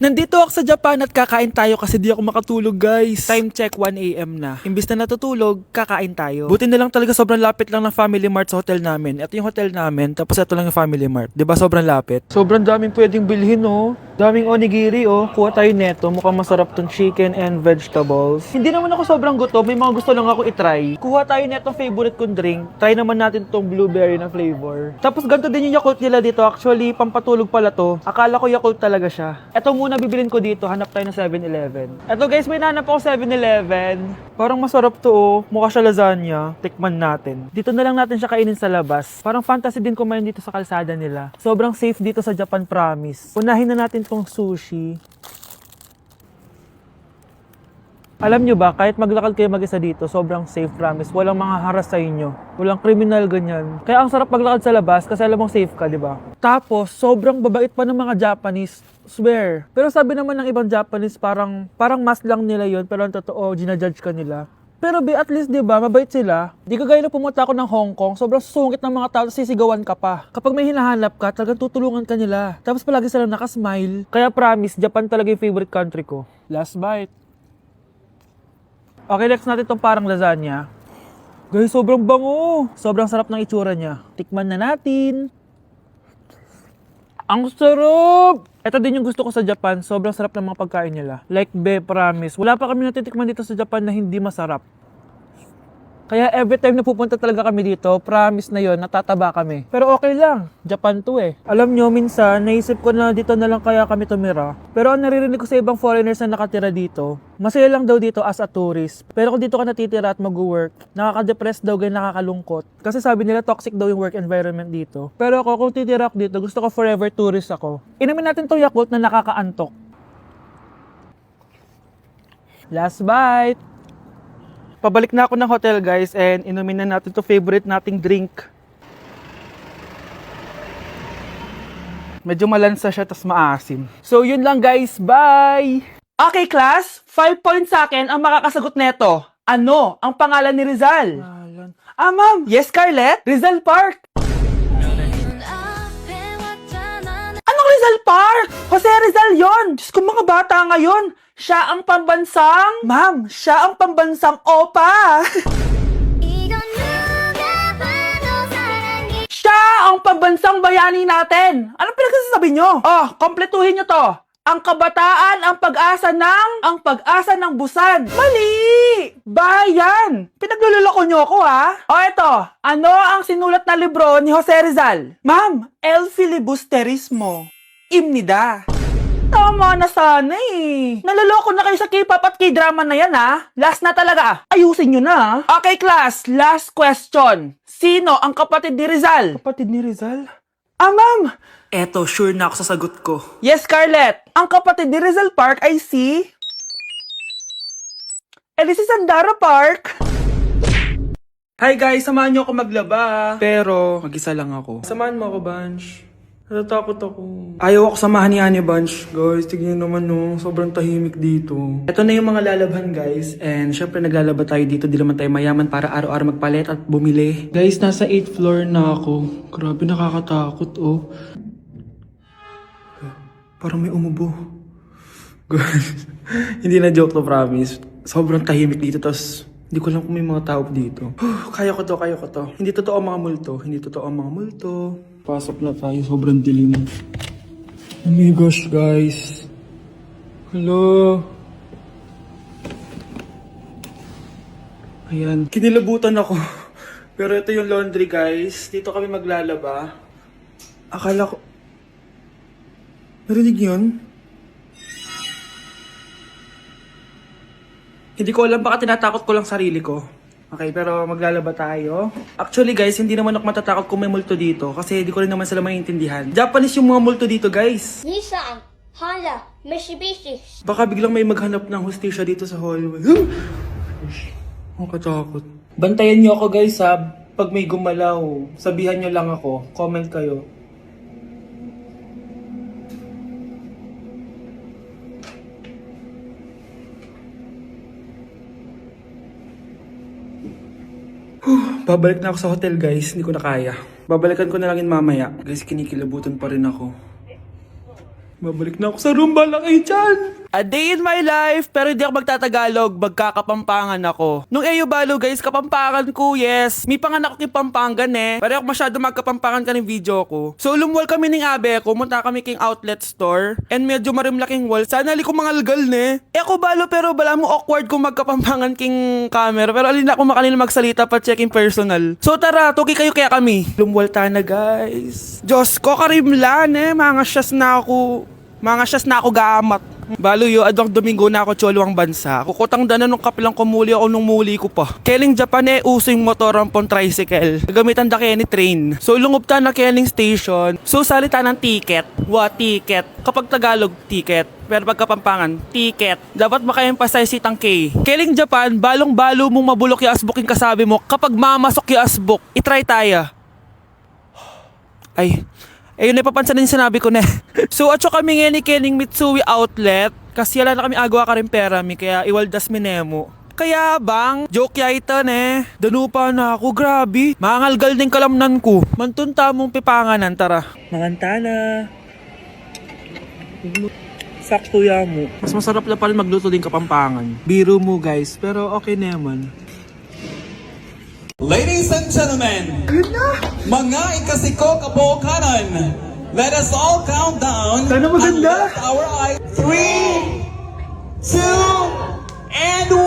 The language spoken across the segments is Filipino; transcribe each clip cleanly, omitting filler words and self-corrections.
Nandito ako sa Japan at kakain tayo kasi di ako makatulog, guys. Time check 1 AM na. Imbis na natutulog, kakain tayo. Buti na lang talaga sobrang lapit lang ng Family Mart sa hotel namin. Ito yung hotel namin, tapos ito lang yung Family Mart. 'Di ba sobrang lapit? Sobrang daming pwedeng bilhin, oh. Daming onigiri, oh. Kuha tayo neto. Mukhang masarap tong chicken and vegetables. Hindi naman ako sobrang gutom. May mga gusto lang ako itry. Kuha tayo netong favorite kong drink. Try naman natin tong blueberry na flavor. Tapos ganito din yung Yakult nila dito. Actually, pampatulog pala to. Akala ko Yakult talaga siya. Ito muna bibilin ko dito. Hanap tayo ng 7-Eleven. Ito guys, may nanap ako 7-Eleven. Parang masarap to, oh. Mukha siya lasagna. Tikman natin. Dito na lang natin siya kainin sa labas. Parang fantasy din kumain dito sa kalsada nila. Sobrang safe dito sa Japan, promise. Unahin na natin tong sushi. Alam nyo ba, kahit maglakad kayo mag-isa dito, sobrang safe, promise. Walang mga haras sa inyo. Walang kriminal, ganyan. Kaya ang sarap maglakad sa labas kasi alam mong safe ka, di ba? Tapos, sobrang babait pa ng mga Japanese. Swear. Pero sabi naman ng ibang Japanese, parang mas lang nila yon, pero ang totoo, ginajudge ka nila. Pero at least, di ba, mabait sila. Di ka gaya na pumunta ako ng Hong Kong, sobrang sungit ng mga tao, sisigawan ka pa. Kapag may hinahanap ka, talagang tutulungan ka nila. Tapos palagi sila nakasmile. Kaya promise, Japan talaga yung favorite country ko. Last bite. Okay, next natin tong parang lasagna. Guys, sobrang bango. Sobrang sarap ng itsura niya. Tikman na natin. Ang sarap! Ito din yung gusto ko sa Japan. Sobrang sarap ng mga pagkain nila. Like, promise. Wala pa kami natitikman dito sa Japan na hindi masarap. Kaya every time na pupunta talaga kami dito, promise na yon, natataba kami. Pero okay lang, Japan to eh. Alam nyo, minsan, naisip ko na dito na lang kaya kami tumira. Pero ang naririnig ko sa ibang foreigners na nakatira dito, masaya lang daw dito as a tourist. Pero kung dito ka natitira at mag-work, nakaka-depress daw, ganyan nakakalungkot. Kasi sabi nila toxic daw yung work environment dito. Pero ako, kung titira ako dito, gusto ko forever tourist ako. Inumin natin to Yakult na nakakaantok. Last bite! Pabalik na ako ng hotel, guys, and inumin na natin to favorite nating drink. Medyo malansa siya, tas maasim. So, yun lang, guys. Bye! Okay, class. 5 points sa akin ang makakasagot neto. Ano ang pangalan ni Rizal? Ma'am. Yes, Scarlett? Rizal Park. Anong Rizal Park? Jose Rizal yon. Diyos ko, mga bata ngayon. Siya ang pambansang... Ma'am, siya ang pambansang opa. Siya ang pambansang bayani natin. Anong pinagsasabi nyo? Oh, kompletuhin nyo to. Ang kabataan, ang pag-asa ng busan. Mali! Bayan! Pinagluloko nyo ako, ha? O eto, ano ang sinulat na libro ni Jose Rizal? Ma'am, El Filibusterismo. Imnida. Tama na sana eh. Naloloko na kayo sa K-pop at K-drama na yan, ha? Last na talaga. Ayusin nyo na. Okay, class. Last question. Sino ang kapatid ni Rizal? Kapatid ni Rizal? Ma'am. Eto, sure na ako sa sagot ko. Yes, Scarlett. Ang kapatid ni Rizal Park ay si... Si Sandara Park. Hi guys, samahan nyo ako maglaba. Pero, mag-isa lang ako. Samahan mo ako, Bunch. Natatakot ako. Ayaw ako samahan ni Anya Bunch. Guys, tignan naman no. Sobrang tahimik dito. Ito na yung mga lalabhan, guys. And syempre naglalaba tayo dito. Di naman tayo mayaman para araw-araw magpalit at bumili. Guys, nasa 8th floor na ako. Grabe, nakakatakot oh. Parang may umubo. Guys, hindi na joke to, promise. Sobrang tahimik dito. Tapos hindi ko alam kung may mga tao dito. Kaya ko to. Hindi totoo ang mga multo. Pasok na tayo, sobrang dilim. Oh my gosh, guys. Hello. Ayan, kinilabutan ako. Pero ito yung laundry, guys. Dito kami maglalaba. Akala ko... Narinig yun? Hindi ko alam, baka tinatakot ko lang sarili ko. Okay, pero maglalaba tayo. Actually guys, hindi naman ako matatakot kung may multo dito kasi hindi ko rin naman sila maintindihan. Japanese yung mga multo dito, guys. Nissan, Honda, Mitsubishi. Baka biglang may maghanap ng hustisya dito sa hallway. Ang katakot. Bantayan nyo ako, guys, ha. Pag may gumalaw, sabihan nyo lang ako. Comment kayo. Babalik na ako sa hotel, guys. Hindi ko na kaya. Babalikan ko na lang yun mamaya. Guys, kinikilabutan pa rin ako. Babalik na ako sa room, balak dyan. A day in my life, pero hindi ako magtatagalog, magkakapampangan ako. Nung Eyo Balo guys, kapampangan ko, yes. May panganak ko yung Pampangan eh. Pero ako masyado magkapampangan ka ng video ko. So lumuwal kami ng abe ko, munta kami king outlet store. And medyo marimlaking wall. Sana li ko mangalgal ne. Ako Balo, pero bala mo awkward kung magkapampangan king camera. Pero alin ako makalina magsalita pa checking personal. So tara, tuki kayo kaya kami. Lumuwal tayo na guys. Diyos ko, karimlan eh. Mga syas na ako. Mga syas na ako gamat. Balo yo, adwang Domingo na ako choluang bansa. Kukutang dana nung kapilang kumuli ako nung muli ko pa. Keling Japan eh, uso yung motor ampon tricycle. Gamitan da kaya ni train. So lungob ta na Keling station. So salita ng ticket. Ticket. Kapag Tagalog, ticket. Pero pag Kapampangan, ticket. Dapat maka-emphasize itang K. Keling Japan, balong-balo mong mabulok yung asbuk yung kasabi mo. Kapag mamasok yung asbuk, itry tayo. Ay, ayun na papansin din sinabi ko na. So atso kami ngayon ni Kening Mitsui Outlet. Kasi wala na kami agawa ka rin pera mi. Kaya iwaldas mi nemo. Kaya bang, joke yaitan eh. Danupa na ako, grabe. Mangalgal din kalamnan ko. Mantunta mong pipanganan, tara. Manganta na. Sakto ya mo. Mas masarap na pala magluto din Kapampangan. Biro mo guys, pero okay naman. Ladies and gentlemen, mga ikasiko kabukanan, let us all count down. Sana maganda. And lift our eyes. 3, 2, and 1.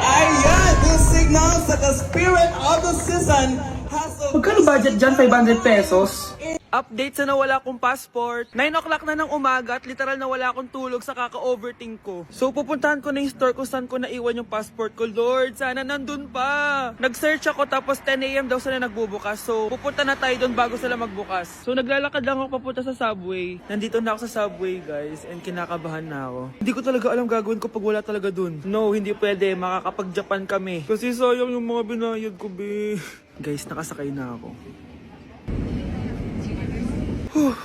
Ayan, this signals that the spirit of the season has a... Magkano budget dyan? 500 pesos? Update sa nawala kong passport. 9 o'clock na ng umaga at literal na wala akong tulog sa kaka-overthink ko. So pupuntahan ko na yung store kung saan ko naiwan yung passport ko. Lord, sana nandun pa. Nag-search ako tapos 10 a.m. daw sila nagbubukas. So pupunta na tayo doon bago sila magbukas. So naglalakad lang ako papunta sa subway. Nandito na ako sa subway guys and kinakabahan na ako. Hindi ko talaga alam gagawin ko pag wala talaga dun. No, hindi pwede. Makakapag-Japan kami. Kasi sayang yung mga binayad ko, be. Guys, nakasakay na ako.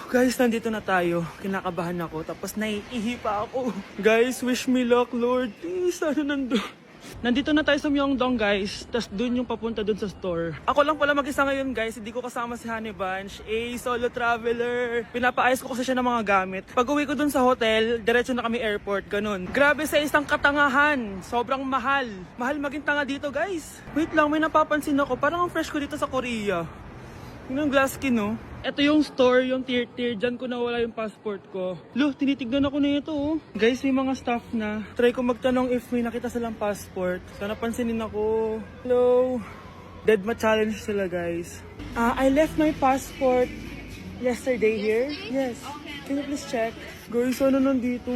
Guys, nandito na tayo. Kinakabahan ako. Tapos naiihi pa ako. Guys, wish me luck, Lord. Please, sana nandun. Nandito na tayo sa Myeongdong, guys. Tapos dun yung papunta dun sa store. Ako lang pala mag-isa ngayon, guys. Hindi ko kasama si Honey Bunch. Solo traveler. Pinapaayos ko kasi siya ng mga gamit. Pag uwi ko dun sa hotel, diretso na kami airport. Ganun. Grabe sa isang katangahan. Sobrang mahal. Mahal maging tanga dito, guys. Wait lang, may napapansin ako. Parang ang fresh ko dito sa Korea. Yun ang glass skin, no? Ito yung store, yung tier-tier. Diyan ko nawala yung passport ko. Loh, tinitignan ako na ito, oh. Guys, may mga staff na. Try ko magtanong if may nakita silang passport. Sana pansinin ako. Hello? Deadma challenge sila, guys. I left my passport yesterday here. Yes. Can you please check? Guys, ano nandito?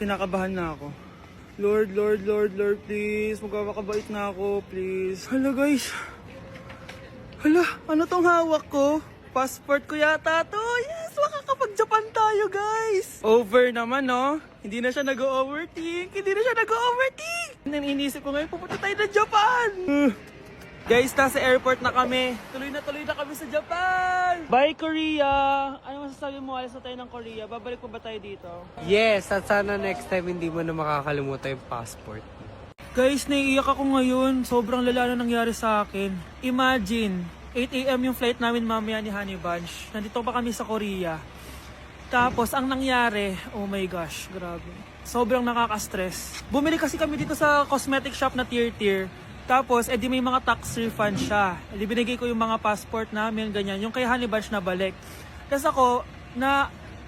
Pinakabahan na ako. Lord, please. Magkakabait na ako, please. Hala, guys. Hala, ano tong hawak ko? Passport ko yata to. Yes, makakapag-Japan tayo, guys. Over naman, no? Hindi na siya nag-overthink. Inisip ko ngayon, pupunta tayo na Japan. Guys, nasa airport na kami. Tuloy na kami sa Japan. Bye, Korea. Ano masasabi mo? Alis na tayo ng Korea. Babalik pa ba tayo dito? Yes, at sana next time hindi mo na makakalimutan yung passport. Guys, naiiyak ako ngayon. Sobrang lala na nangyari sa akin. Imagine, 8 a.m. yung flight namin mamaya ni Honey Bunch. Nandito pa kami sa Korea. Tapos, ang nangyari, oh my gosh, grabe. Sobrang nakaka-stress. Bumili kasi kami dito sa cosmetic shop na tier-tier. Tapos, edi may mga tax refund siya. Edi binigay ko yung mga passport namin, ganyan. Yung kay Honey Bunch na balik. Tapos ako,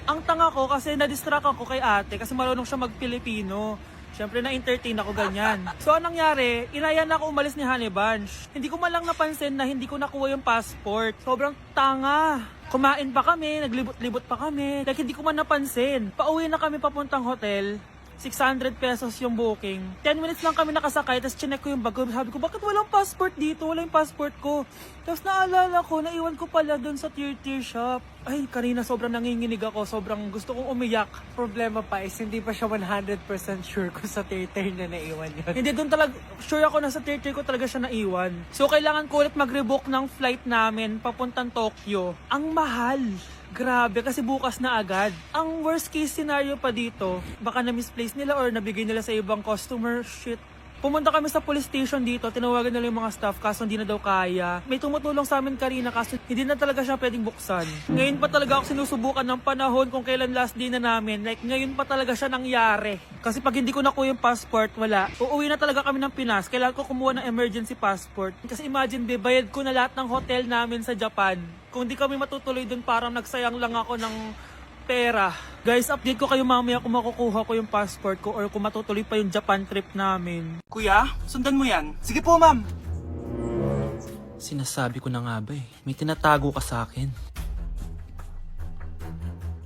ang tanga ko kasi na-distract ako kay ate kasi marunong siya mag-Pilipino. Siyempre na-entertain ako ganyan. So anong nangyari, inaya na ako umalis ni Honey Bunch. Hindi ko man lang napansin na hindi ko nakuha yung passport. Sobrang tanga. Kumain pa kami, naglibot-libot pa kami. Like hindi ko man napansin. Pauwi na kami papuntang hotel. 600 pesos yung booking. 10 minutes lang kami nakasakay, tapos chinek ko yung bag ko. Sabi ko, bakit walang passport dito? Wala yung passport ko. Tapos naalala ko, naiwan ko pala doon sa tier-tier shop. Ay, kanina sobrang nanginginig ako. Sobrang gusto kong umiyak. Problema pa is hindi pa siya 100% sure kung sa tier-tier na naiwan yun. Hindi doon talaga, sure ako na sa tier-tier ko talaga siya naiwan. So, kailangan ko ulit mag-rebook ng flight namin papuntang Tokyo. Ang mahal. Grabe, kasi bukas na agad. Ang worst case scenario pa dito, baka na-misplace nila or nabigay nila sa ibang customer. Shit. Pumunta kami sa police station dito, tinawagan nila yung mga staff kaso hindi na daw kaya. May tumutulong sa amin kanina kaso hindi na talaga siya pwedeng buksan. Ngayon pa talaga ako sinusubukan ng panahon kung kailan last day na namin. Like ngayon pa talaga siya nangyari. Kasi pag hindi ko nakuha yung passport, wala. Uuwi na talaga kami ng Pinas. Kailangan ko kumuha ng emergency passport. Kasi imagine, bayad ko na lahat ng hotel namin sa Japan. Kung di kami matutuloy dun, parang nagsayang lang ako ng pera. Guys, update ko kayo mamaya kung makukuha ko yung passport ko or kung matutuloy pa yung Japan trip namin. Kuya, sundan mo yan. Sige po, ma'am. Sinasabi ko na nga ba eh, may tinatago ka sa akin.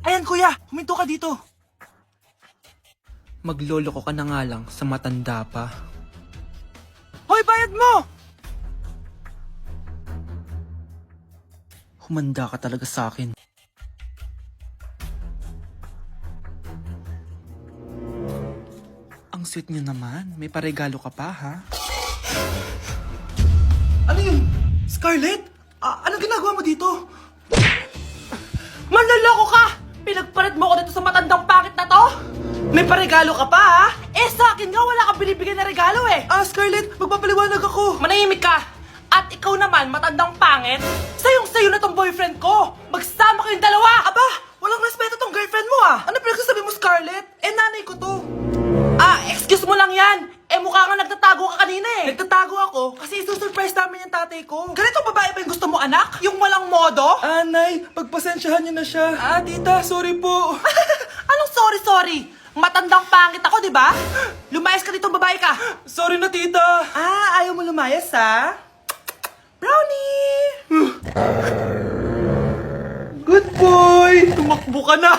Ayan, kuya. Huminto ka dito. Magloloko ka na nga lang sa matanda pa. Hoy, bayad mo! Humanda ka talaga sa akin. Ang sweet niyo naman. May paregalo ka pa, ha? Ano yun? Scarlett? Anong ginagawa mo dito? Manloloko ka! Pinagpalit mo ko dito sa matandang pangit na to? May paregalo ka pa, ha? Eh, sa akin nga, wala kang binibigyan na regalo, eh. Scarlett, magpapaliwanag ako. Manahimik ka. At ikaw naman, matandang pangit, sayong-sayo na tong boyfriend ko. Magsama kayong dalawa. Aba, walang respeto tong girlfriend mo, ah. Ano pinagsasabi mo, Scarlett? Eh, nanay ko to. Excuse mo lang yan. Eh, mukha nga nagtatago ka kanina eh. Nagtatago ako kasi isusurprise namin yung tatay ko. Ganito babae ba yung gusto mo, anak? Yung walang modo? Nay, pagpasensyahan niyo na siya. Tita, sorry po. Anong sorry? Matandang pangit ako, di ba? Lumayas ka dito, babae ka. Sorry na, tita. Ayaw mo lumayas, ha? Brownie! Good boy! Tumakbo ka na.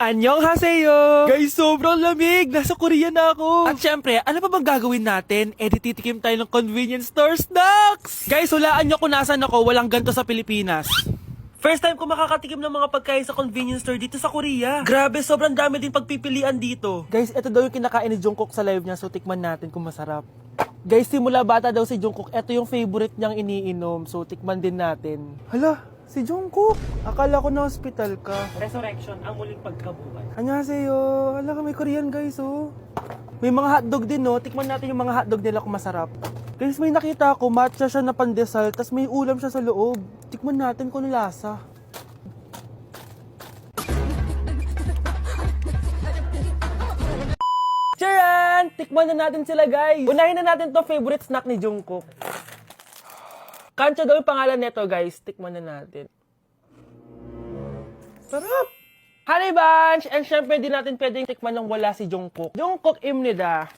Annyeonghaseyo! Guys, sobrang lamig! Nasa Korea na ako! At syempre, ano pa bang gagawin natin? Titikim tayo ng convenience store snacks! Guys, hulaan nyo kung nasan ako, walang ganto sa Pilipinas. First time ko makakatikim ng mga pagkain sa convenience store dito sa Korea. Grabe, sobrang dami din pagpipilian dito. Guys, ito daw yung kinakain ni Jungkook sa live niya, so tikman natin kung masarap. Guys, simula bata daw si Jungkook, ito yung favorite niyang iniinom, so tikman din natin. Hala, si Jungkook! Akala ko na hospital ka. Resurrection, ang muling pagkabuhay. Annyeonghaseyo! Hala ka, may Korean guys, oh. May mga hotdog din, no? Tikman natin yung mga hotdog nila kung masarap. Guys, may nakita ako, matcha siya na pandesal, tas may ulam siya sa loob. Tikman natin kung ano lasa. Charan! Tikman na natin sila, guys. Unahin na natin to favorite snack ni Jungkook. Kancho daw yung pangalan nito, guys. Tikman na natin. Sarap! Honey Bunch! And syempre, di natin pwedeng tikman nang wala si Jungkook. Jungkook imnida.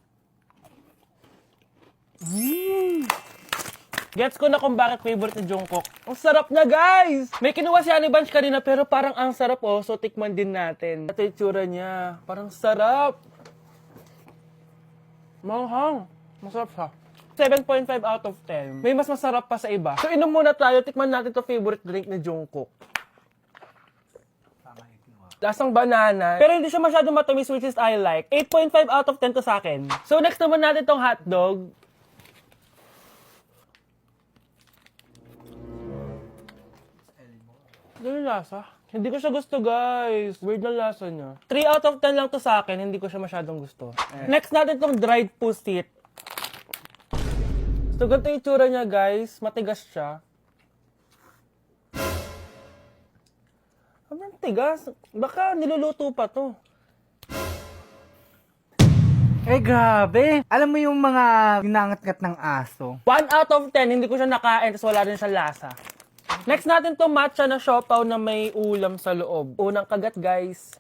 Gets ko na kung bakit favorite ni Jungkook. Ang sarap na, guys! May kinuha si Honey Bunch kanina pero parang ang sarap, oh. So, tikman din natin. Ito yung tsura niya. Parang sarap. Manghang. Masarap siya. 7.5 out of 10. May mas masarap pa sa iba. So, inom muna tayo. Tikman natin to favorite drink ni Jungkook. Lasang banana. Pero hindi siya masyadong matamis, which is I like. 8.5 out of 10 to sa akin. So, next naman natin tong hotdog. Ganun lasa. Hindi ko siya gusto, guys. Weird na lasa niya. 3 out of 10 lang to sa akin. Hindi ko siya masyadong gusto. Next natin tong dried pusit. So, ganito yung itsura niya, guys. Matigas siya. Ang tigas. Baka niluluto pa to. Eh, grabe. Alam mo yung mga ginangat-ngat ng aso? 1 out of 10, hindi ko siya nakain, tapos wala rin siya lasa. Next natin to matcha na siopaw na may ulam sa loob. Unang kagat, guys.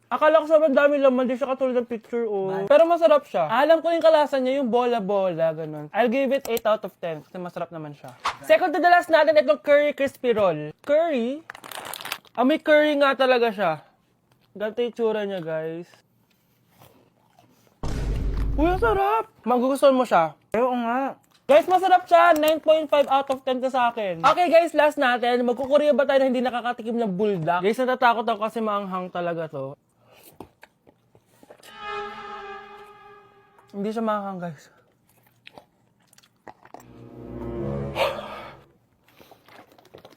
Akala ko sobrang dami laman, di siya katulad ng picture, oh. Pero masarap siya. Alam ko yung kalasa niya, yung bola-bola, ganun. I'll give it 8 out of 10, kasi masarap naman siya. Second to the last natin, itong curry crispy roll. Curry? May curry nga talaga siya. Ganito yung tsura niya, guys. Uy, ang sarap! Magugustuhan mo siya. Oo nga. Guys, masarap siya. 9.5 out of 10 ka sa akin. Okay, guys, last natin. Magkukurya ba tayo na hindi nakakatikim ng buldak? Guys, natatakot ako kasi maanghang talaga to. Hindi siya maanghang, guys.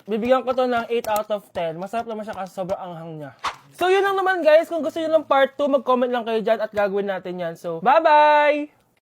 Bibigyan ko to ng 8 out of 10. Masarap naman siya kasi sobrang anghang niya. So, yun lang naman guys. Kung gusto nyo ng part 2, mag-comment lang kayo dyan at gagawin natin yan. So, bye-bye!